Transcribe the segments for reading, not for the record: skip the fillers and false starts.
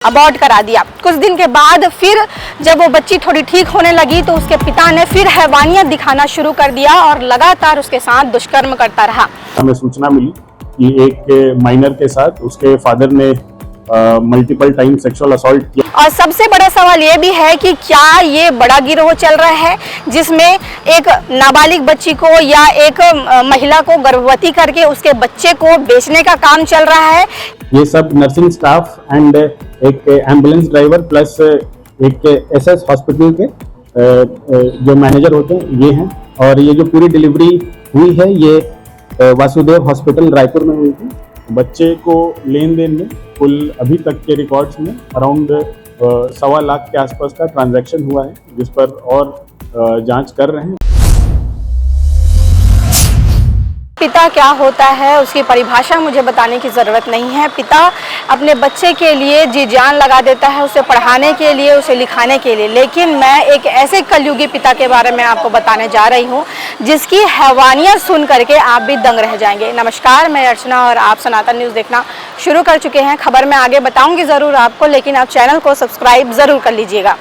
Abort करा दिया। कुछ दिन के बाद फिर जब वो बच्ची थोड़ी ठीक होने लगी तो उसके पिता ने फिर हैवानियत दिखाना शुरू कर दिया और लगातार उसके साथ दुष्कर्म करता रहा। हमें सूचना मिली कि एक माइनर के साथ उसके फादर ने मल्टीपल टाइम सेक्सुअल असॉल्ट किया। और सबसे बड़ा सवाल ये भी है कि क्या ये बड़ा गिरोह चल रहा है जिसमें एक नाबालिग बच्ची को या एक महिला को गर्भवती करके उसके बच्चे को बेचने का काम चल रहा है। ये सब नर्सिंग स्टाफ एंड एक एम्बुलेंस ड्राइवर प्लस एक एसएस हॉस्पिटल के जो मैनेजर होते हैं ये हैं। और ये जो पूरी डिलीवरी हुई है ये वासुदेव हॉस्पिटल रायपुर में हुई थी। बच्चे को लेन देन में कुल अभी तक के रिकॉर्ड्स में अराउंड 1.25 लाख के आसपास का ट्रांजैक्शन हुआ है, जिस पर और जांच कर रहे हैं। पिता क्या होता है उसकी परिभाषा मुझे बताने की ज़रूरत नहीं है। पिता अपने बच्चे के लिए जी जान लगा देता है, उसे पढ़ाने के लिए, उसे लिखाने के लिए। लेकिन मैं एक ऐसे कलयुगी पिता के बारे में आपको बताने जा रही हूँ जिसकी हैवानियत सुन करके आप भी दंग रह जाएंगे। नमस्कार, मैं अर्चना और आप सनातन न्यूज़ देखना शुरू कर चुके हैं। खबर मैं आगे बताऊँगी ज़रूर आपको, लेकिन आप चैनल को सब्सक्राइब ज़रूर कर लीजिएगा।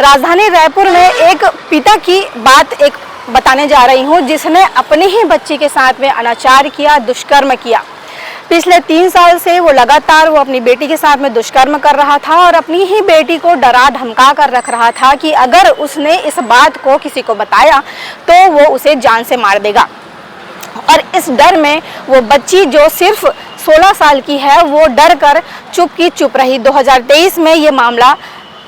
राजधानी रायपुर में एक पिता की बात एक बताने जा रही हूँ जिसने अपनी ही बच्ची के साथ में अनाचार किया, दुष्कर्म किया। पिछले 3 साल से वो लगातार अपनी बेटी के साथ में दुष्कर्म कर रहा था और अपनी ही बेटी को डरा धमका कर रख रहा था कि अगर उसने इस बात को किसी को बताया तो वो उसे जान से मार देगा। और इस डर में वो बच्ची जो सिर्फ 16 साल की है वो डर कर चुप की चुप रही। 2023 में ये मामला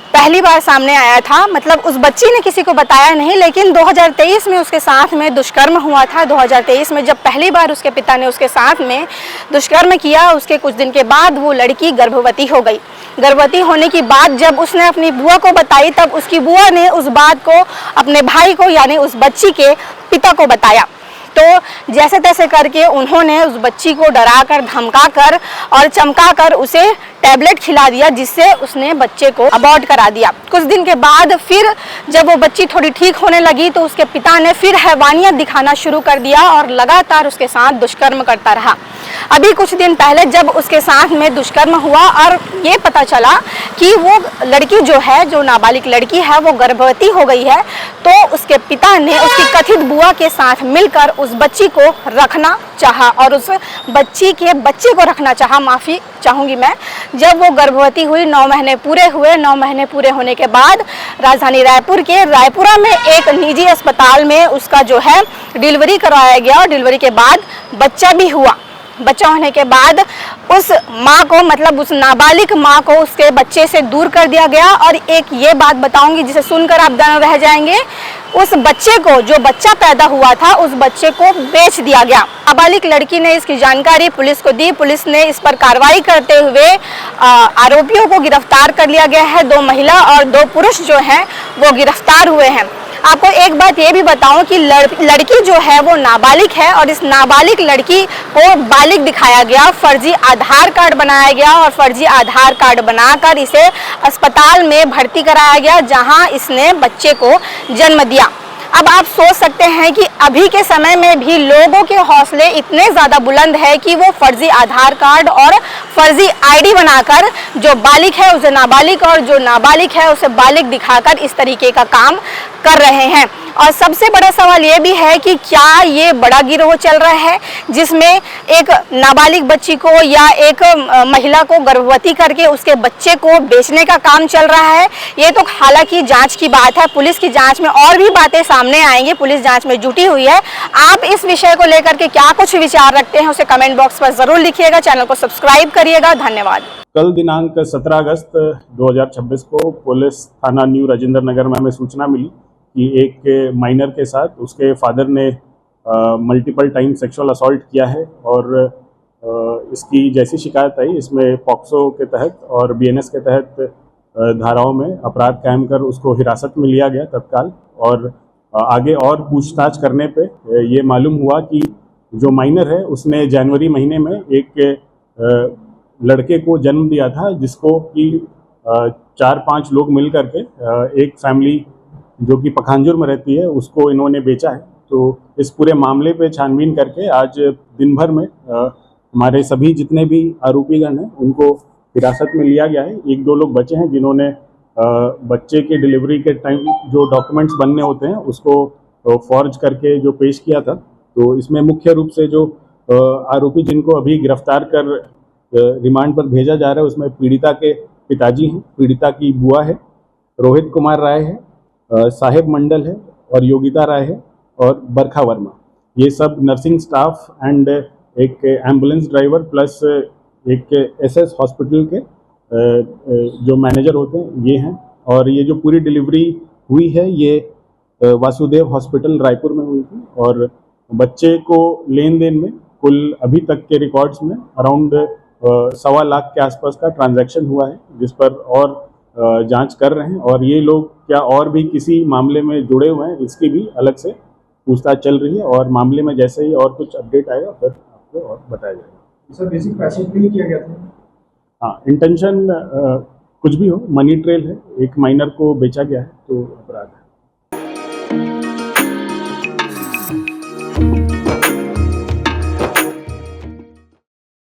पहली बार सामने आया था। मतलब उस बच्ची ने किसी को बताया नहीं, लेकिन 2023 में उसके साथ में दुष्कर्म हुआ था। 2023 में जब पहली बार उसके पिता ने उसके साथ में दुष्कर्म किया, उसके कुछ दिन के बाद वो लड़की गर्भवती हो गई। गर्भवती होने की बात जब उसने अपनी बुआ को बताई तब उसकी बुआ ने उस बात को अपने भाई को यानी उस बच्ची के पिता को बताया। तो जैसे तैसे करके उन्होंने उस बच्ची को डराकर, धमकाकर और चमकाकर उसे टैबलेट खिला दिया, जिससे उसने बच्चे को अबॉर्ट करा दिया। कुछ दिन के बाद फिर जब वो बच्ची थोड़ी ठीक होने लगी तो उसके पिता ने फिर हैवानियत दिखाना शुरू कर दिया और लगातार उसके साथ दुष्कर्म करता रहा। अभी कुछ दिन पहले जब उसके साथ में दुष्कर्म हुआ और ये पता चला कि वो लड़की जो है, जो नाबालिग लड़की है, वो गर्भवती हो गई है, तो उसके पिता ने उसकी कथित बुआ के साथ मिलकर उस बच्ची को रखना चाहा और उस बच्ची के बच्चे को रखना चाहा। माफ़ी चाहूँगी मैं। जब वो गर्भवती हुई, 9 महीने पूरे हुए। 9 महीने पूरे होने के बाद राजधानी रायपुर के रायपुरा में एक निजी अस्पताल में उसका जो है डिलीवरी करवाया गया और डिलीवरी के बाद बच्चा भी हुआ। बच्चा होने के बाद उस माँ को, मतलब उस नाबालिग माँ को उसके बच्चे से दूर कर दिया गया। और एक ये बात बताऊंगी जिसे सुनकर आप दंग रह जाएंगे। उस बच्चे को, जो बच्चा पैदा हुआ था, उस बच्चे को बेच दिया गया। नाबालिग लड़की ने इसकी जानकारी पुलिस को दी। पुलिस ने इस पर कार्रवाई करते हुए आरोपियों को गिरफ्तार कर लिया गया है। 2 महिला और 2 पुरुष जो हैं वो गिरफ्तार हुए हैं। आपको एक बात ये भी बताऊं कि लड़की जो है वो नाबालिग है और इस नाबालिग लड़की को बालिग दिखाया गया। फर्जी आधार कार्ड बनाया गया और फर्जी आधार कार्ड बनाकर इसे अस्पताल में भर्ती कराया गया जहां इसने बच्चे को जन्म दिया। अब आप सोच सकते हैं कि अभी के समय में भी लोगों के हौसले इतने ज़्यादा बुलंद है कि वो फर्जी आधार कार्ड और फर्जी आईडी बनाकर जो बालिग है उसे नाबालिग और जो नाबालिग है उसे बालिग दिखाकर इस तरीके का काम कर रहे हैं। और सबसे बड़ा सवाल ये भी है कि क्या ये बड़ा गिरोह चल रहा है जिसमें एक नाबालिग बच्ची को या एक महिला को गर्भवती करके उसके बच्चे को बेचने का काम चल रहा है। ये तो हालांकि जांच की बात है, पुलिस की जांच में और भी बातें सामने आएंगी। पुलिस जांच में जुटी हुई है। आप इस विषय को लेकर के क्या कुछ विचार रखते हैं उसे कमेंट बॉक्स पर जरूर लिखिएगा। चैनल को सब्सक्राइब करिएगा। धन्यवाद। कल दिनांक 17 अगस्त 2026 को पुलिस थाना न्यू राजेंद्र नगर में हमें सूचना मिली कि एक माइनर के साथ उसके फादर ने मल्टीपल टाइम सेक्सुअल असॉल्ट किया है। और इसकी जैसी शिकायत आई, इसमें पॉक्सो के तहत और बीएनएस के तहत धाराओं में अपराध कायम कर उसको हिरासत में लिया गया तत्काल। और आगे और पूछताछ करने पे ये मालूम हुआ कि जो माइनर है उसने जनवरी महीने में एक लड़के को जन्म दिया था, जिसको कि 4-5 लोग मिल करके एक फैमिली जो कि पखांजूर में रहती है उसको इन्होंने बेचा है। तो इस पूरे मामले पे छानबीन करके आज दिन भर में हमारे सभी जितने भी आरोपीगण हैं उनको हिरासत में लिया गया है। एक दो लोग बचे हैं जिन्होंने बच्चे के डिलीवरी के टाइम जो डॉक्यूमेंट्स बनने होते हैं उसको फॉर्ज करके जो पेश किया था। तो इसमें मुख्य रूप से जो आरोपी जिनको अभी गिरफ्तार कर रिमांड पर भेजा जा रहा है उसमें पीड़िता के पिताजी हैं, पीड़िता की बुआ है, रोहित कुमार राय है, साहेब मंडल है और योगिता राय है और बरखा वर्मा। ये सब नर्सिंग स्टाफ एंड एक एम्बुलेंस ड्राइवर प्लस एक एसएस हॉस्पिटल के जो मैनेजर होते हैं ये हैं। और ये जो पूरी डिलीवरी हुई है ये वासुदेव हॉस्पिटल रायपुर में हुई थी। और बच्चे को लेन देन में कुल अभी तक के रिकॉर्ड्स में अराउंड 1.25 लाख के आसपास का ट्रांजैक्शन हुआ है, जिस पर और जांच कर रहे हैं। और ये लोग क्या और भी किसी मामले में जुड़े हुए हैं इसकी भी अलग से पूछताछ चल रही है। और मामले में जैसे ही और कुछ अपडेट आएगा फिर आपको और बताया जाएगा। सर बेसिक पैसे पे ही किया गया था? हाँ, इंटेंशन कुछ भी हो, मनी ट्रेल है, एक माइनर को बेचा गया है तो अपराध है।